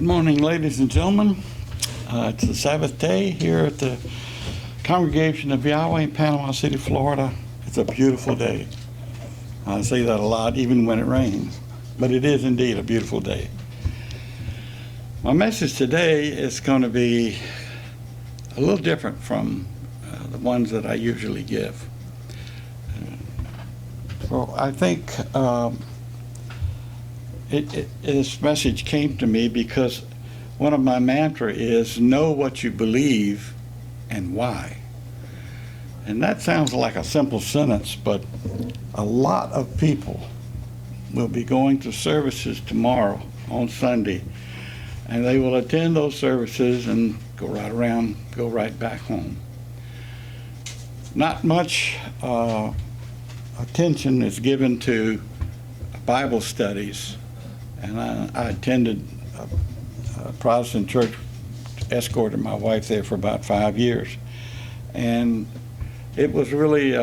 Good morning, ladies and gentlemen. It's the Sabbath day here at the Congregation of Yahweh in Panama City, Florida. It's a beautiful day. I say that a lot, even when it rains, but it is indeed a beautiful day. My message today is going to be a little different from the ones that I usually give. Well, I think this message came to me because one of my mantra is know what you believe and why. And that sounds like a simple sentence, but a lot of people will be going to services tomorrow on Sunday, and they will attend those services and go right back home. Not much attention is given to Bible studies, and I attended a Protestant church, escorted my wife there for about 5 years, and it was really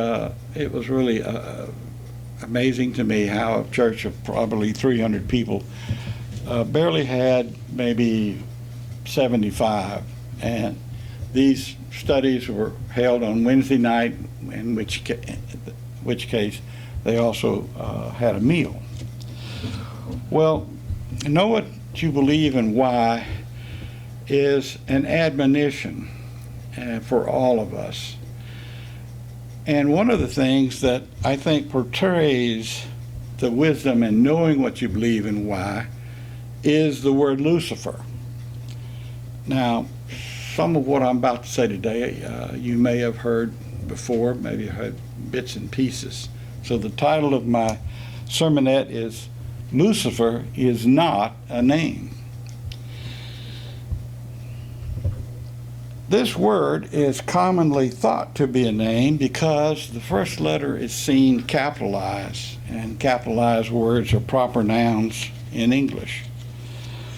amazing to me how a church of probably 300 people barely had maybe 75, and these studies were held on Wednesday night, in which case they also had a meal. Well, know what you believe and why is an admonition for all of us. And one of the things that I think portrays the wisdom in knowing what you believe and why is the word Lucifer. Now, some of what I'm about to say today you may have heard before, maybe heard bits and pieces. So the title of my sermonette is Lucifer is not a name. This word is commonly thought to be a name because the first letter is seen capitalized, and capitalized words are proper nouns in English.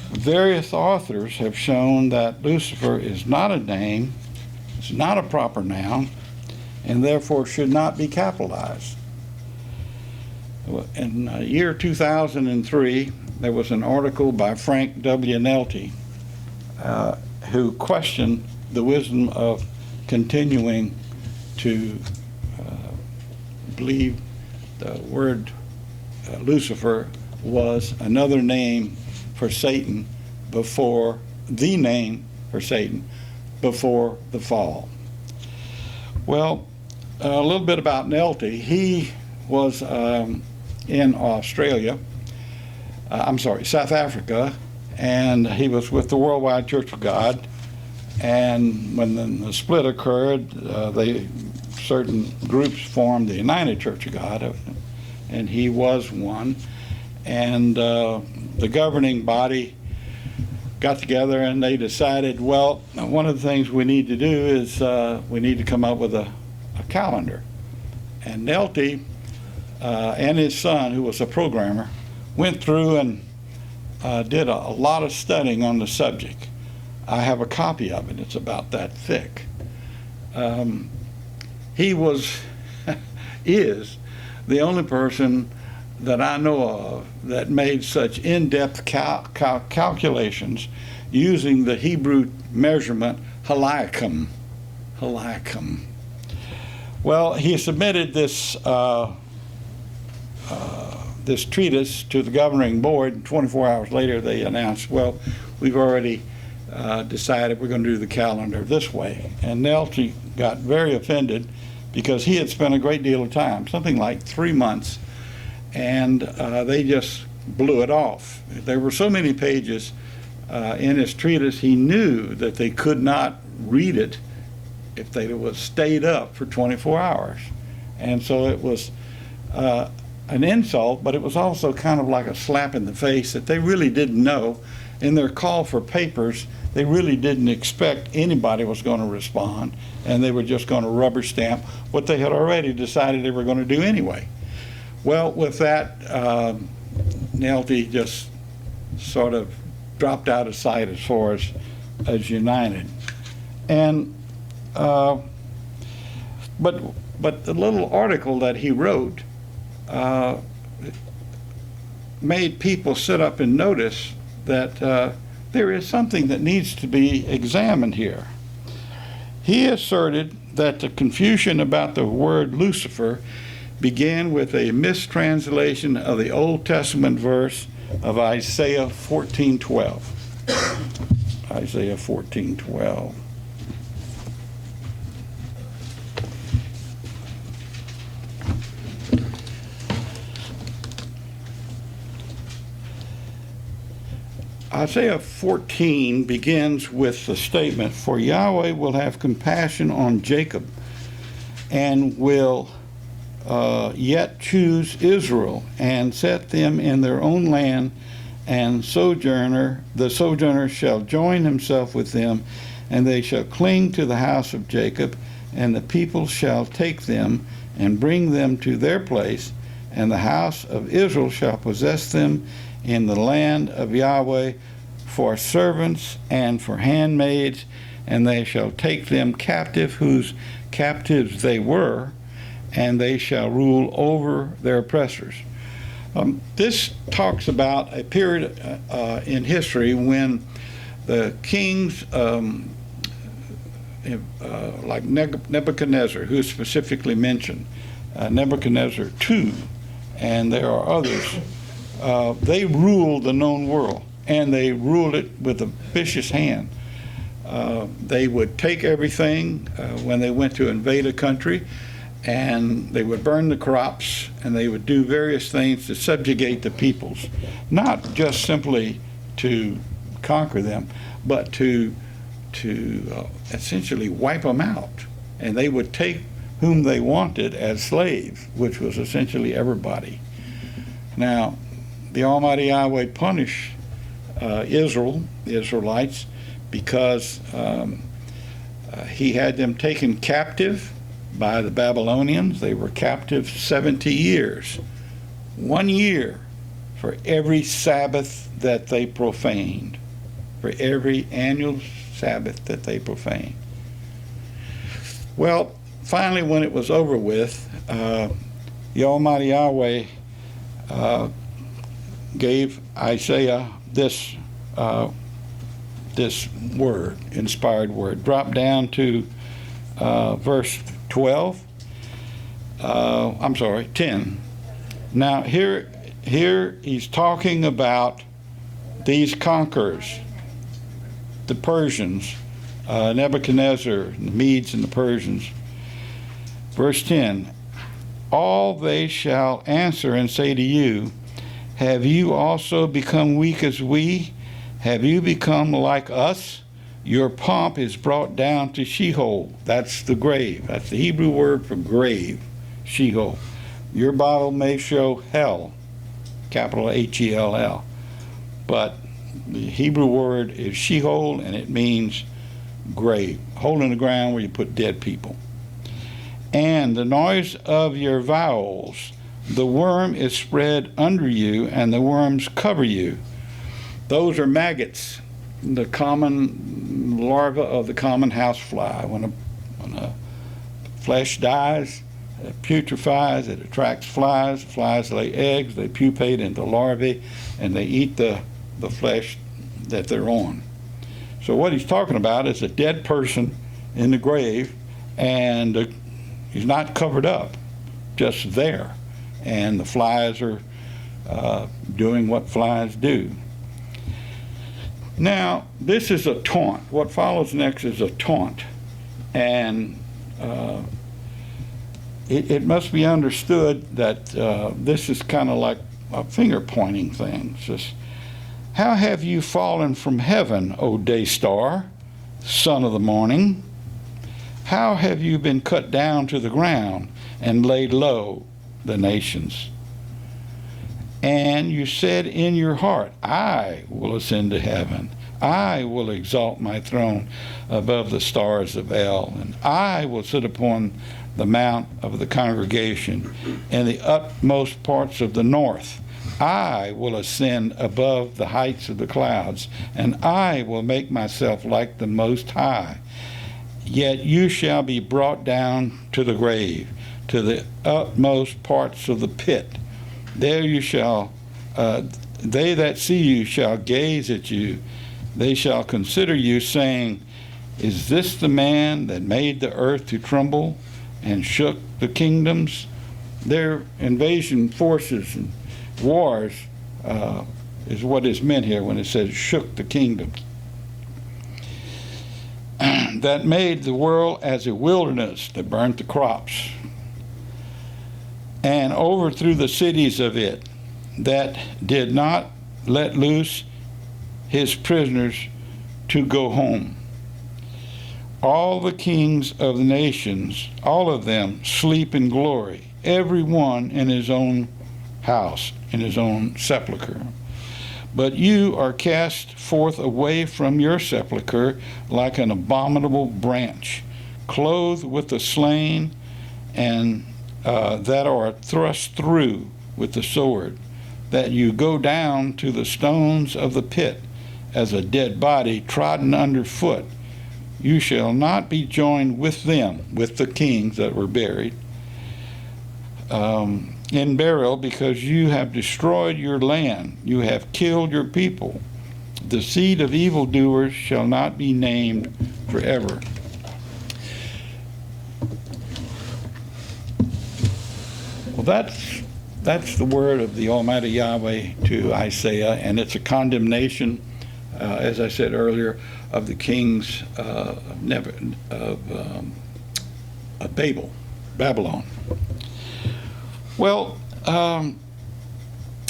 Various authors have shown that Lucifer is not a name, it's not a proper noun, and therefore should not be capitalized. In the year 2003, there was an article by Frank W. Nelty who questioned the wisdom of continuing to believe the word Lucifer was another name for Satan before the name for Satan before the fall. Well, a little bit about Nelty. He was in South Africa, and he was with the Worldwide Church of God. And when the split occurred, certain groups formed the United Church of God, and he was one. And the governing body got together and they decided, well, one of the things we need to do is we need to come up with a calendar. And Nelty and his son, who was a programmer, went through and did a lot of studying on the subject. I have a copy of it. It's about that thick. He is the only person that I know of that made such in-depth calculations using the Hebrew measurement halakam. Well, he submitted this this treatise to the governing board, and 24 hours later they announced, well, we've already decided we're going to do the calendar this way. And Nelty got very offended because he had spent a great deal of time, something like 3 months, and they just blew it off. There were so many pages in his treatise, he knew that they could not read it if they would stayed up for 24 hours. And so it was an insult, but it was also kind of like a slap in the face that they really didn't know. In their call for papers, they really didn't expect anybody was going to respond, and they were just going to rubber stamp what they had already decided they were going to do anyway. Well, with that, Nelty just sort of dropped out of sight as far as United. And but the little article that he wrote made people sit up and notice that there is something that needs to be examined here. He asserted that the confusion about the word Lucifer began with a mistranslation of the Old Testament verse of Isaiah 14:12. Isaiah 14:12. Isaiah 14 begins with the statement, "For Yahweh will have compassion on Jacob and will yet choose Israel and set them in their own land, and the sojourner shall join himself with them, and they shall cling to the house of Jacob, and the people shall take them and bring them to their place, and the house of Israel shall possess them in the land of Yahweh for servants and for handmaids, and they shall take them captive whose captives they were, and they shall rule over their oppressors." This talks about a period in history when the kings, like Nebuchadnezzar, who is specifically mentioned, Nebuchadnezzar II, and there are others, they ruled the known world, and they ruled it with a vicious hand. They would take everything when they went to invade a country, and they would burn the crops, and they would do various things to subjugate the peoples, not just simply to conquer them, but to essentially wipe them out. And they would take whom they wanted as slaves, which was essentially everybody. Now, the Almighty Yahweh punished the Israelites, because he had them taken captive by the Babylonians. They were captive 70 years, 1 year for every Sabbath that they profaned, for every annual Sabbath that they profaned. Well, finally, when it was over with, the Almighty Yahweh gave Isaiah this word, inspired word. Drop down to verse 10. Now here he's talking about these conquerors, the Persians, Nebuchadnezzar, the Medes and the Persians. Verse 10, "All they shall answer and say to you, have you also become weak as we? Have you become like us? Your pomp is brought down to Sheol." That's the grave. That's the Hebrew word for grave, Sheol. Your Bible may show hell, capital Hell, but the Hebrew word is Sheol, and it means grave, hole in the ground where you put dead people. "And the noise of your vowels, the worm is spread under you, and the worms cover you." Those are maggots, the common larva of the common housefly. When a flesh dies, it putrefies, it attracts flies. Flies lay eggs, they pupate into larvae, and they eat the flesh that they're on. So what he's talking about is a dead person in the grave, and he's not covered up, just there. And the flies are doing what flies do. Now, this is a taunt. What follows next is a taunt. And it must be understood that this is kind of like a finger-pointing thing. It's just, "How have you fallen from heaven, O day star, son of the morning? How have you been cut down to the ground and laid low, the nations? And you said in your heart, I will ascend to heaven. I will exalt my throne above the stars of El, and I will sit upon the mount of the congregation in the utmost parts of the north. I will ascend above the heights of the clouds, and I will make myself like the Most High. Yet you shall be brought down to the grave, to the utmost parts of the pit. There you shall, they that see you shall gaze at you, They shall consider you, saying, is this the man that made the earth to tremble and shook the kingdoms? Their invasion forces and wars is what is meant here when it says shook the kingdoms. That made the world as a wilderness, that burnt the crops, and overthrew the cities of it, that did not let loose his prisoners to go home. All the kings of the nations, all of them, sleep in glory, every one in his own house, in his own sepulchre. But you are cast forth away from your sepulchre like an abominable branch, clothed with the slain, and that are thrust through with the sword, that you go down to the stones of the pit as a dead body trodden underfoot. You shall not be joined with them, with the kings that were buried, in burial, because you have destroyed your land, you have killed your people. The seed of evildoers shall not be named forever. Well, that's the word of the Almighty Yahweh to Isaiah, and it's a condemnation, as I said earlier, of the kings of Babylon. Well,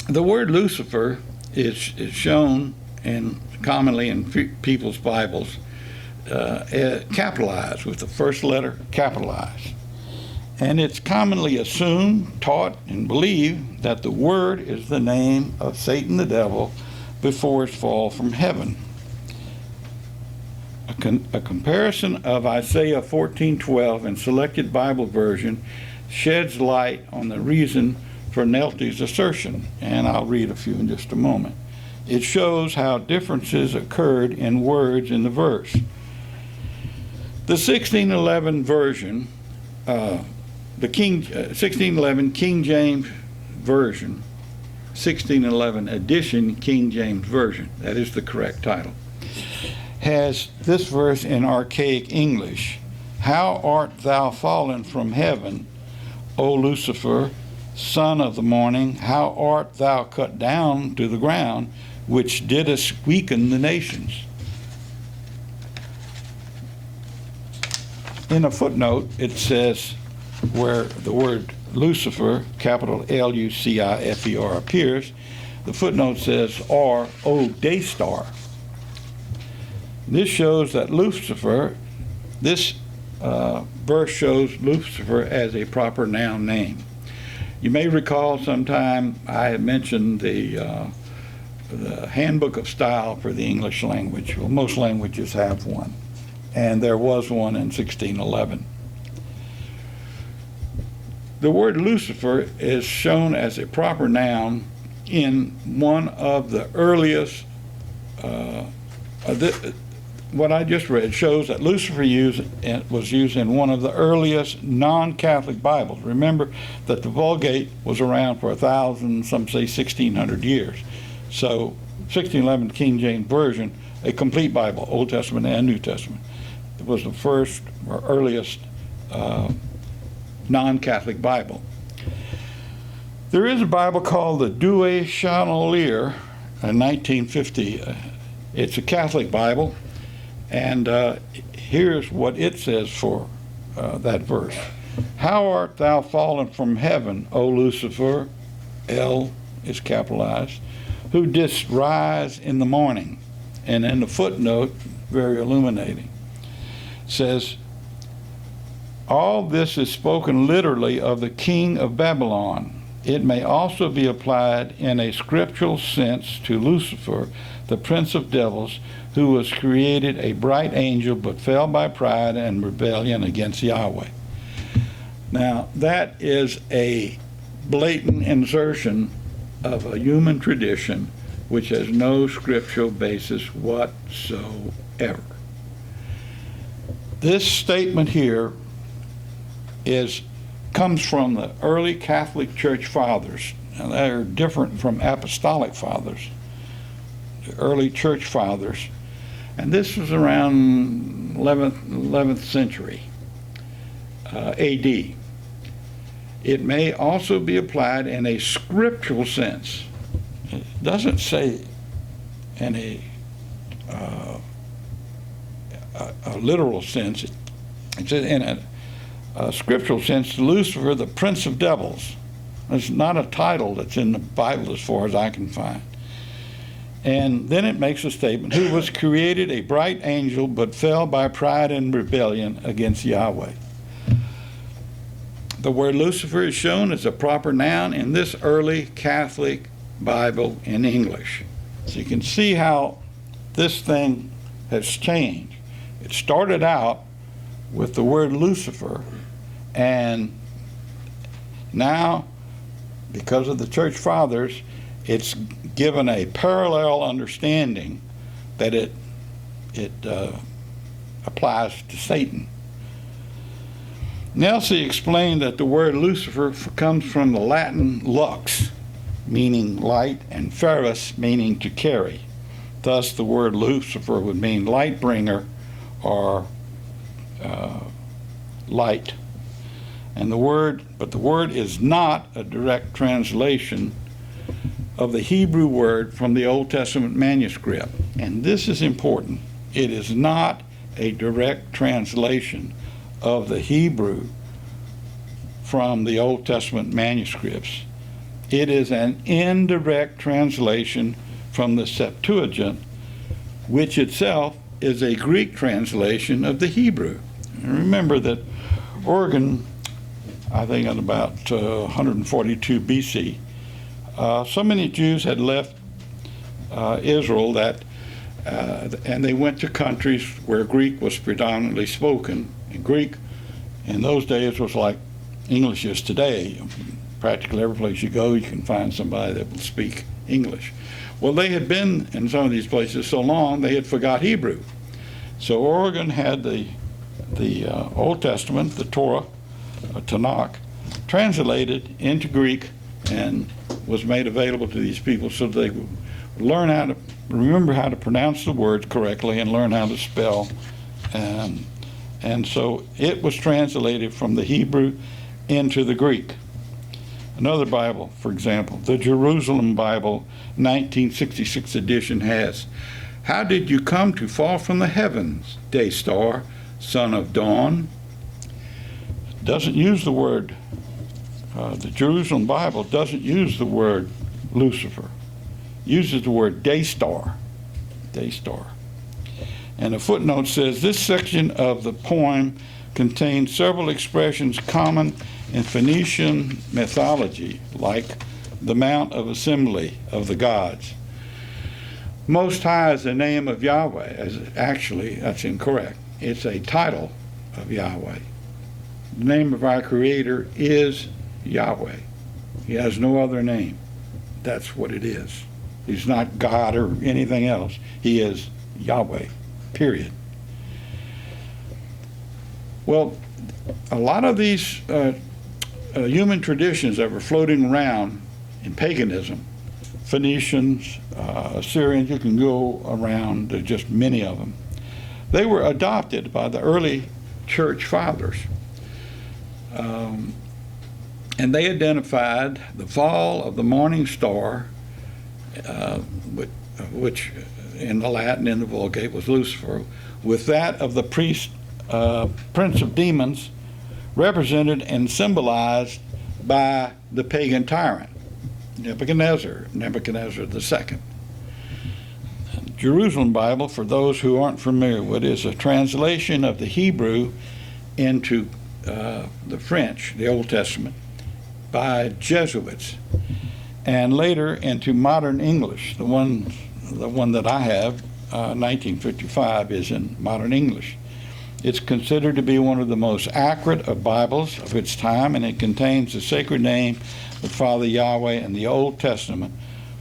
the word Lucifer is shown commonly in people's Bibles capitalized, with the first letter capitalized. And it's commonly assumed, taught, and believed that the word is the name of Satan the devil before his fall from heaven. A comparison of Isaiah 14:12 and selected Bible version sheds light on the reason for Nelty's assertion, and I'll read a few in just a moment. It shows how differences occurred in words in the verse. The 1611 version, the 1611 King James Version, 1611 edition King James Version, that is the correct title, has this verse in archaic English: How art thou fallen from heaven, O Lucifer, son of the morning? How art thou cut down to the ground, which didst weaken the nations? In a footnote, it says, where the word Lucifer, capital L-U-C-I-F-E-R, appears, the footnote says, or O day star. This shows that Lucifer, this verse shows Lucifer as a proper noun name. You may recall sometime I had mentioned the Handbook of Style for the English language. Well, most languages have one, and there was one in 1611. The word Lucifer is shown as a proper noun in one of the earliest, what I just read shows that Lucifer was used in one of the earliest non-Catholic Bibles. Remember that the Vulgate was around for 1,000, some say 1,600 years. So 1611 King James Version, a complete Bible, Old Testament and New Testament. It was the first or earliest non-Catholic Bible. There is a Bible called the Douay Chandelier in 1950. It's a Catholic Bible. And here's what it says for that verse. How art thou fallen from heaven, O Lucifer, L is capitalized, who didst rise in the morning? And in the footnote, very illuminating, says, all this is spoken literally of the king of Babylon. It may also be applied in a scriptural sense to Lucifer, the prince of devils, who was created a bright angel but fell by pride and rebellion against Yahweh. Now, that is a blatant insertion of a human tradition which has no scriptural basis whatsoever. This statement here comes from the early Catholic Church fathers, and they're different from apostolic fathers. The early church fathers And this was around 11th century AD. It may also be applied in a scriptural sense. It doesn't say in a literal sense. It says in a scriptural sense, Lucifer, the prince of devils. It's not a title that's in the Bible as far as I can find. And then it makes a statement, who was created a bright angel but fell by pride and rebellion against Yahweh. The word Lucifer is shown as a proper noun in this early Catholic Bible in English. So you can see how this thing has changed. It started out with the word Lucifer, and now, because of the church fathers, it's given a parallel understanding that it applies to Satan. Nelsie explained that the word Lucifer comes from the Latin lux, meaning light, and ferus, meaning to carry. Thus, the word Lucifer would mean light bringer or light. And the word is not a direct translation of the Hebrew word from the Old Testament manuscript. And this is important. It is not a direct translation of the Hebrew from the Old Testament manuscripts. It is an indirect translation from the Septuagint, which itself is a Greek translation of the Hebrew. And remember that Oregon, I think in about 142 BC, so many Jews had left Israel that, and they went to countries where Greek was predominantly spoken. And Greek in those days was like English is today. Practically every place you go, you can find somebody that will speak English. Well, they had been in some of these places so long, they had forgot Hebrew. So Oregon had the Old Testament, the Torah, Tanakh, translated into Greek and was made available to these people so they would learn how to remember how to pronounce the words correctly and learn how to spell. And so it was translated from the Hebrew into the Greek. Another Bible, for example, the Jerusalem Bible, 1966 edition has, "How did you come to fall from the heavens, day star, son of dawn?" Doesn't use the word, the Jerusalem Bible doesn't use the word Lucifer. Uses the word day star, day star. And a footnote says, this section of the poem contains several expressions common in Phoenician mythology, like the Mount of Assembly of the Gods. Most High is the name of Yahweh. Actually, that's incorrect. It's a title of Yahweh. The name of our Creator is Yahweh. He has no other name. That's what it is. He's not God or anything else. He is Yahweh, period. Well, a lot of these human traditions that were floating around in paganism, Phoenicians, Assyrians, you can go around, there's just many of them. They were adopted by the early church fathers. And they identified the fall of the morning star, which in the Latin, in the Vulgate, was Lucifer, with that of the prince of demons, represented and symbolized by the pagan tyrant, Nebuchadnezzar II. Jerusalem Bible, for those who aren't familiar with, is a translation of the Hebrew into the French, the Old Testament, by Jesuits, and later into modern English. The one that I have, 1955, is in modern English. It's considered to be one of the most accurate of Bibles of its time, and it contains the sacred name of Father Yahweh in the Old Testament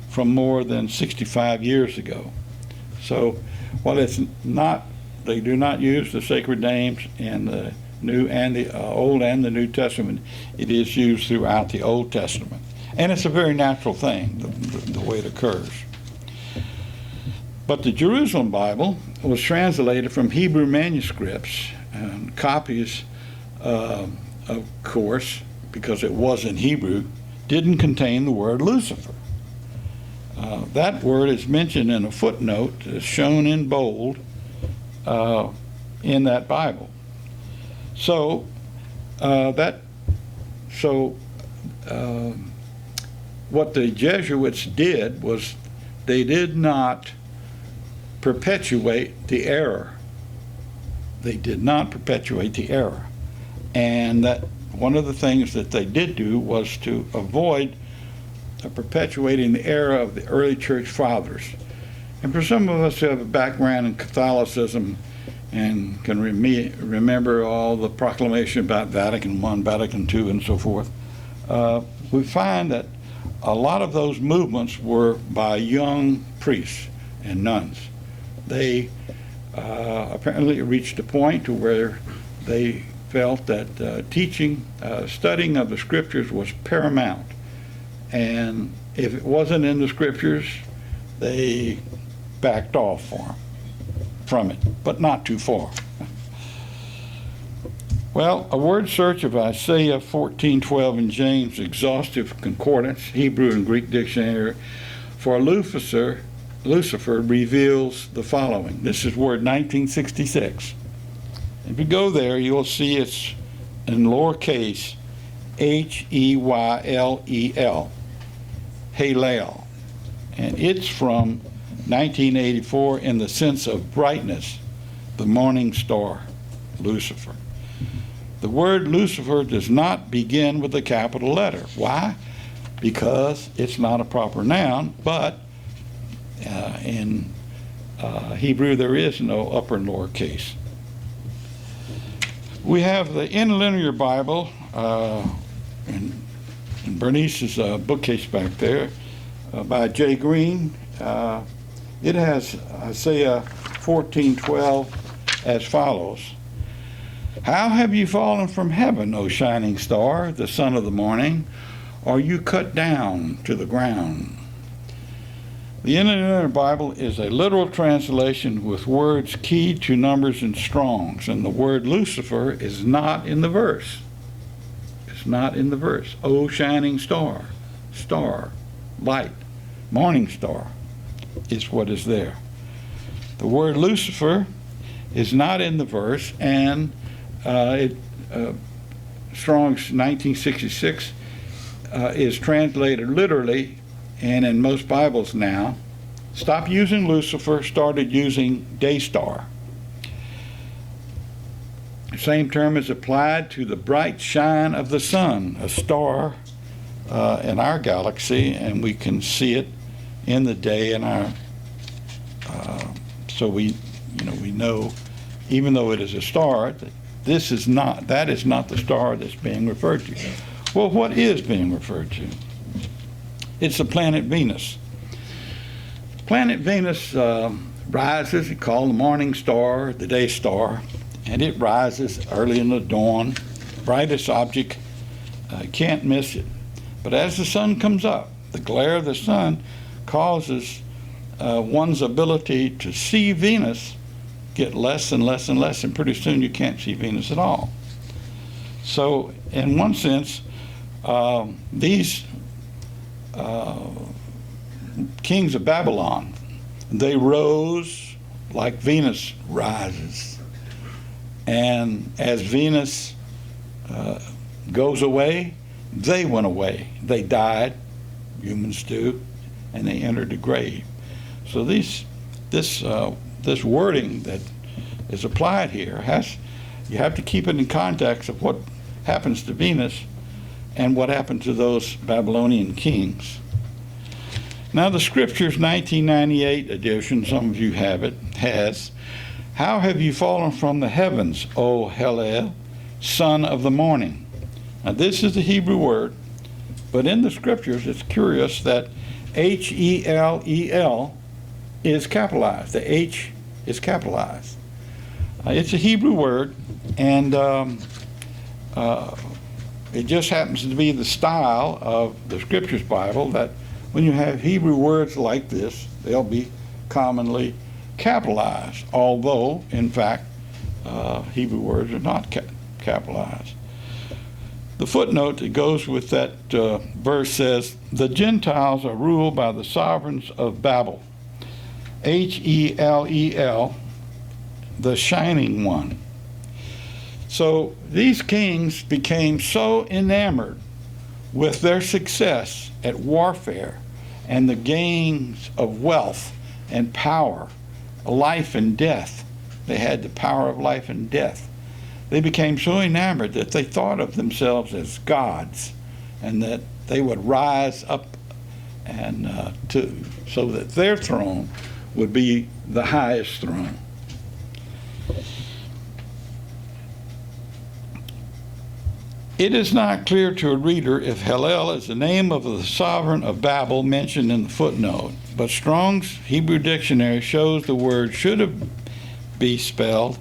from more than 65 years ago. So while it's not, they do not use the sacred names in the New and the Old and the New Testament, it is used throughout the Old Testament. And it's a very natural thing, the way it occurs. But the Jerusalem Bible was translated from Hebrew manuscripts, and copies, of course, because it was in Hebrew, didn't contain the word Lucifer. That word is mentioned in a footnote that's shown in bold in that Bible. So what the Jesuits did was they did not perpetuate the error. They did not perpetuate the error. And that one of the things that they did do was to avoid perpetuating the error of the early church fathers. And for some of us who have a background in Catholicism and can remember all the proclamation about Vatican I, Vatican II, and so forth, we find that a lot of those movements were by young priests and nuns. They apparently reached a point to where they felt that studying of the scriptures was paramount. And if it wasn't in the scriptures, they backed off from it, but not too far. Well, a word search of Isaiah 14:12 in James Exhaustive Concordance, Hebrew and Greek Dictionary, for Lucifer reveals the following. This is word 1966. If you go there, you'll see it's in lowercase H-E-Y-L-E-L, Halel. And it's from 1984 in the sense of brightness, the morning star, Lucifer. The word Lucifer does not begin with a capital letter. Why? Because it's not a proper noun, but in Hebrew there is no upper and lower case. We have the Interlinear Bible in Bernice's bookcase back there by J. Green. It has Isaiah 14:12 as follows. How have you fallen from heaven, O shining star, the son of the morning? Are you cut down to the ground? The Interlinear Bible is a literal translation with words key to Numbers and Strong's, and the word Lucifer is not in the verse. It's not in the verse. O shining star, star, light, morning star is what is there. The word Lucifer is not in the verse, and Strong's 1966 is translated literally, and in most Bibles now, stopped using Lucifer, started using day star. The same term is applied to the bright shine of the sun, a star in our galaxy, and we can see it in the day in our, so we know, even though it is a star, that is not the star that's being referred to. Well, what is being referred to? It's the planet Venus. Planet Venus rises, it's called the morning star, the day star, and it rises early in the dawn, brightest object, can't miss it. But as the sun comes up, the glare of the sun causes one's ability to see Venus get less and less and less, and pretty soon you can't see Venus at all. So in one sense, these kings of Babylon, they rose like Venus rises. And as Venus goes away, they went away. They died, humans do, and they entered the grave. So this wording that is applied here you have to keep it in context of what happens to Venus and what happened to those Babylonian kings. Now the Scriptures 1998 edition, some of you have it, has, how have you fallen from the heavens, O Halel, son of the morning? Now this is the Hebrew word, but in the Scriptures it's curious that H-E-L-E-L is capitalized. The H is capitalized. It's a Hebrew word, and it just happens to be the style of the Scriptures Bible that when you have Hebrew words like this, they'll be commonly capitalized, although, in fact, Hebrew words are not capitalized. The footnote that goes with that verse says, the Gentiles are ruled by the sovereigns of Babel, H-E-L-E-L, the shining one. So these kings became so enamored with their success at warfare and the gains of wealth and power, life and death. They had the power of life and death. They became so enamored that they thought of themselves as gods, and that they would rise up and so that their throne would be the highest throne. It is not clear to a reader if Hillel is the name of the sovereign of Babel mentioned in the footnote, but Strong's Hebrew Dictionary shows the word should have be spelled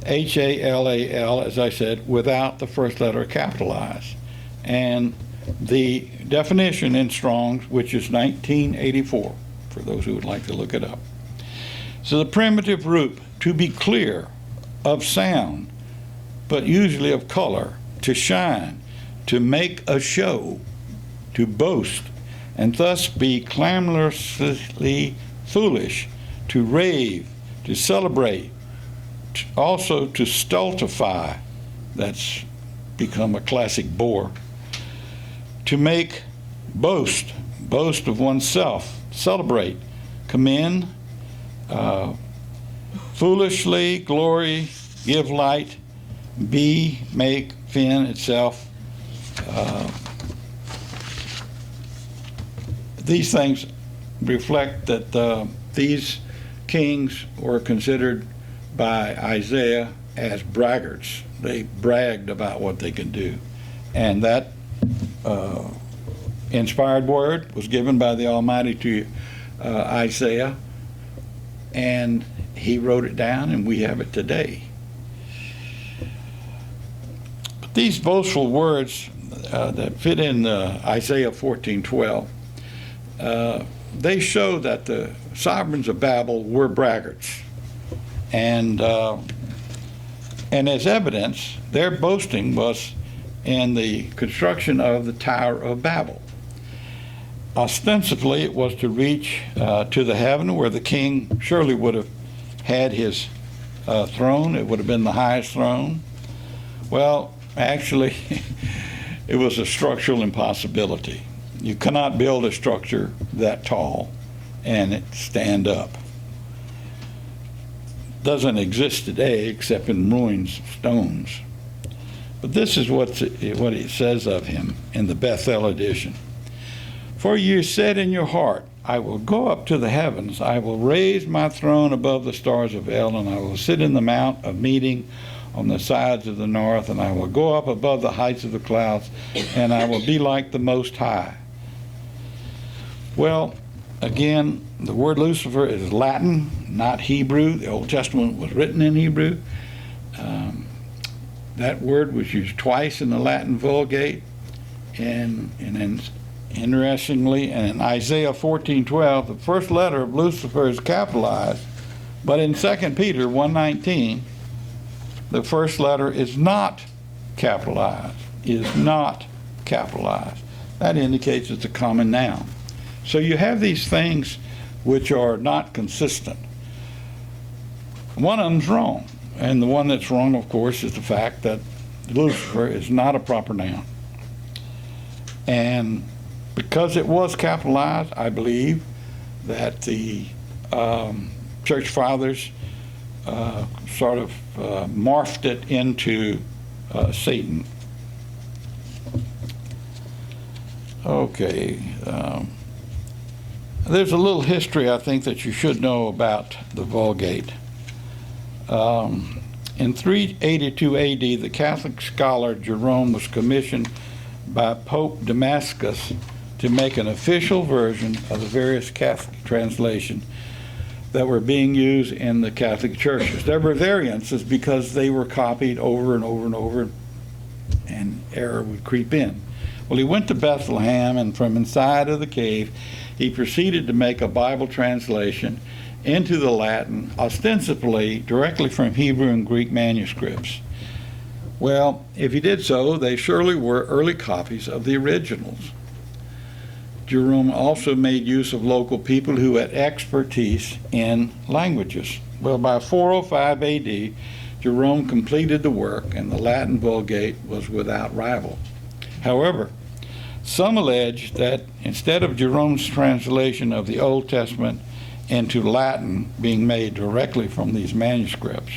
H-A-L-A-L, as I said, without the first letter capitalized. And the definition in Strong's, which is 1984, for those who would like to look it up. So the primitive root, to be clear, of sound, but usually of color, to shine, to make a show, to boast, and thus be clamorously foolish, to rave, to celebrate, also to stultify, that's become a classic bore, to make boast of oneself, celebrate, commend, foolishly, glory, give light, be, make, fin itself. These things reflect that these kings were considered by Isaiah as braggarts. They bragged about what they could do. And that inspired word was given by the Almighty to Isaiah, and he wrote it down, and we have it today. But these boastful words that fit in Isaiah 14:12, they show that the sovereigns of Babel were braggarts. And as evidence, their boasting was in the construction of the Tower of Babel. Ostensibly, it was to reach to the heaven where the king surely would have had his throne. It would have been the highest throne. Well, actually, it was a structural impossibility. You cannot build a structure that tall and it stand up. Doesn't exist today except in ruins, stones. But this is what it says of him in the Bethel edition. For you said in your heart, I will go up to the heavens, I will raise my throne above the stars of El, and I will sit in the mount of meeting on the sides of the north, and I will go up above the heights of the clouds, and I will be like the Most High. Well, again, the word Lucifer is Latin, not Hebrew. The Old Testament was written in Hebrew. That word was used twice in the Latin Vulgate, and interestingly, in Isaiah 14:12, the first letter of Lucifer is capitalized, but in 2 Peter 1:19, the first letter is not capitalized. Is not capitalized. That indicates it's a common noun. So you have these things which are not consistent. One of them's wrong. And the one that's wrong, of course, is the fact that Lucifer is not a proper noun. And because it was capitalized, I believe that the church fathers sort of morphed it into Satan. Okay. There's a little history, I think, that you should know about the Vulgate. In 382 AD, the Catholic scholar Jerome was commissioned by Pope Damascus to make an official version of the various Catholic translations that were being used in the Catholic churches. There were variances because they were copied over and over and over, and error would creep in. Well, he went to Bethlehem, and from inside of the cave, he proceeded to make a Bible translation, into the Latin, ostensibly directly from Hebrew and Greek manuscripts. Well, if he did so, they surely were early copies of the originals. Jerome also made use of local people who had expertise in languages. Well, by 405 AD, Jerome completed the work, and the Latin Vulgate was without rival. However, some allege that instead of Jerome's translation of the Old Testament into Latin being made directly from these manuscripts,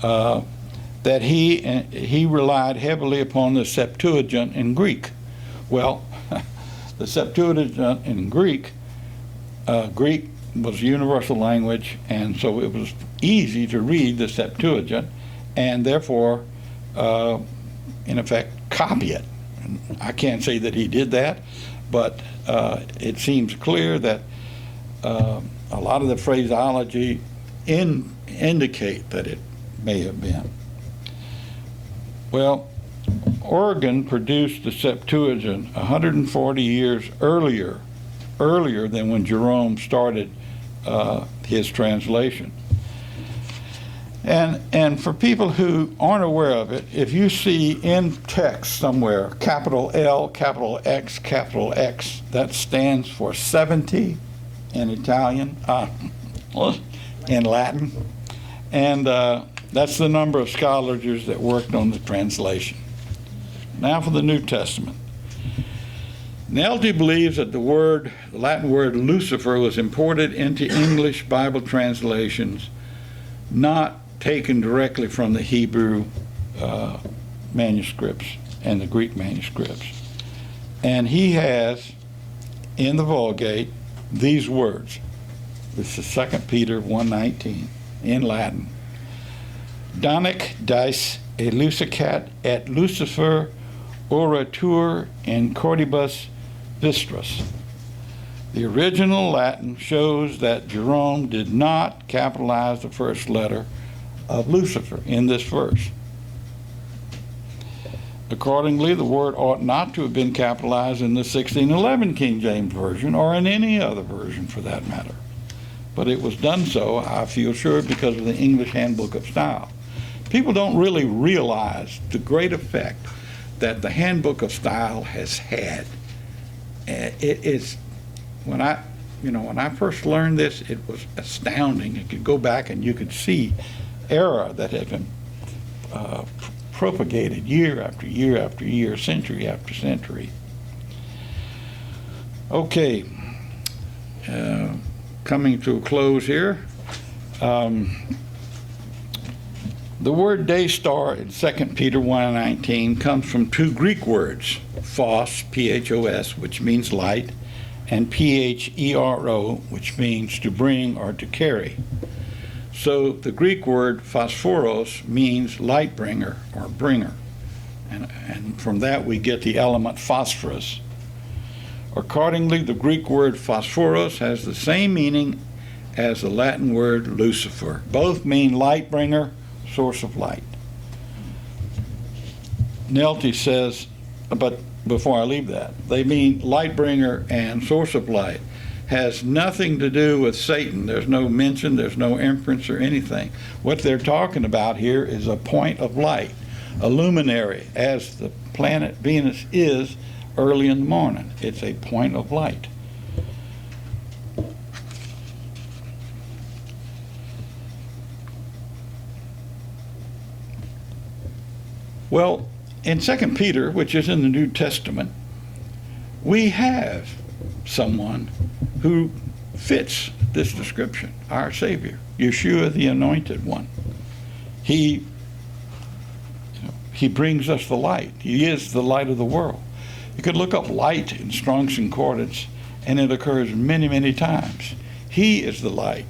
that he relied heavily upon the Septuagint in Greek. Well, the Septuagint in Greek, Greek was a universal language, and so it was easy to read the Septuagint and therefore, in effect, copy it. And I can't say that he did that, but it seems clear that a lot of the phraseology indicate that it may have been. Well, Origen produced the Septuagint 140 years earlier than when Jerome started his translation. And for people who aren't aware of it, if you see in text somewhere capital L, capital X, that stands for 70 in Italian, in Latin, and that's the number of scholars that worked on the translation. Now for the New Testament. Nelty believes that the Latin word Lucifer was imported into English Bible translations, not taken directly from the Hebrew manuscripts and the Greek manuscripts. And he has, in the Vulgate, these words. This is 2 Peter 1:19 in Latin. Donec dice elucicat et Lucifer oratur in cordibus vistras. The original Latin shows that Jerome did not capitalize the first letter of Lucifer in this verse. Accordingly, the word ought not to have been capitalized in the 1611 King James Version, or in any other version for that matter. But it was done so, I feel sure, because of the English Handbook of Style. People don't really realize the great effect that the Handbook of Style has had. It's when I first learned this, it was astounding. You could go back and you could see error that had been propagated year after year after year, century after century. Okay, coming to a close here. The word day star in 2 Peter 1:19 comes from two Greek words, phos, P-H-O-S, which means light, and P-H-E-R-O, which means to bring or to carry. So the Greek word phosphoros means light bringer or bringer. And from that we get the element phosphorus. Accordingly, the Greek word phosphoros has the same meaning as the Latin word Lucifer. Both mean light bringer, source of light. Nelty says, but before I leave that, they mean light bringer and source of light. Has nothing to do with Satan. There's no mention, there's no inference or anything. What they're talking about here is a point of light, a luminary, as the planet Venus is early in the morning. It's a point of light. Well, in 2 Peter, which is in the New Testament, we have someone who fits this description, our Savior, Yeshua the Anointed One. He brings us the light. He is the light of the world. You could look up light in Strong's Concordance, and it occurs many, many times. He is the light.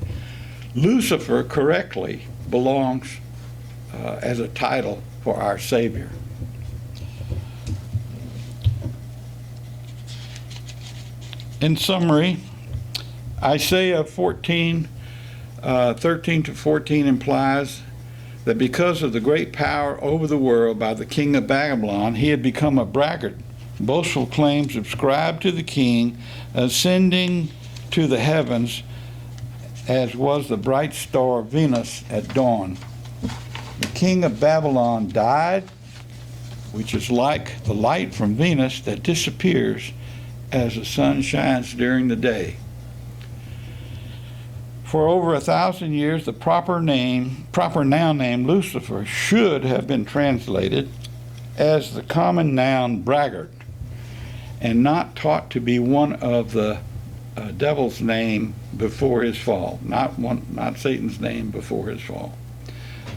Lucifer correctly belongs as a title for our Savior. In summary, Isaiah 13 to 14 implies that because of the great power over the world by the king of Babylon, he had become a braggart. Boastful claims ascribed to the king, ascending to the heavens as was the bright star Venus at dawn. The king of Babylon died, which is like the light from Venus that disappears as the sun shines during the day. For over 1,000 years, the proper noun name Lucifer should have been translated as the common noun braggart, and not taught to be one of the devil's name before his fall, not Satan's name before his fall.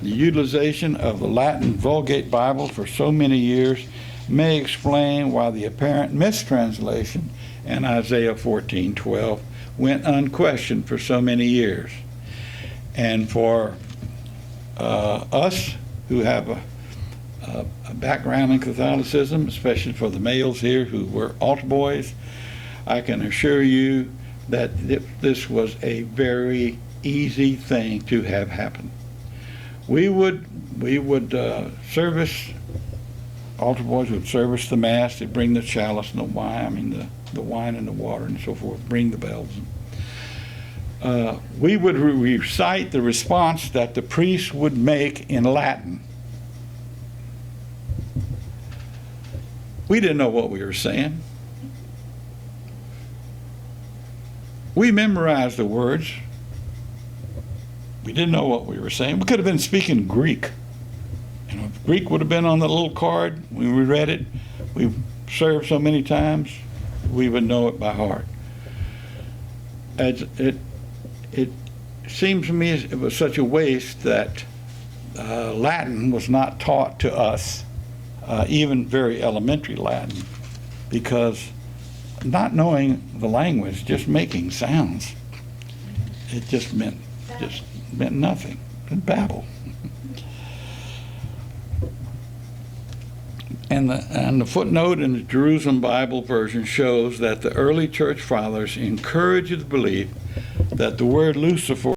The utilization of the Latin Vulgate Bible for so many years may explain why the apparent mistranslation in Isaiah 14:12 went unquestioned for so many years. And for us who have a background in Catholicism, especially for the males here who were altar boys, I can assure you that this was a very easy thing to have happen. We would service, altar boys would service the Mass. They'd bring the chalice and the wine, the wine and the water and so forth, bring the bells. We would recite the response that the priest would make in Latin. We didn't know what we were saying. We memorized the words. We didn't know what we were saying. We could have been speaking Greek. You know, if Greek would have been on the little card when we read it. We served so many times, we would know it by heart. It seems to me it was such a waste that Latin was not taught to us, even very elementary Latin, because not knowing the language, just making sounds, it just meant nothing. It babble. And the footnote in the Jerusalem Bible version shows that the early church fathers encouraged the belief that the word Lucifer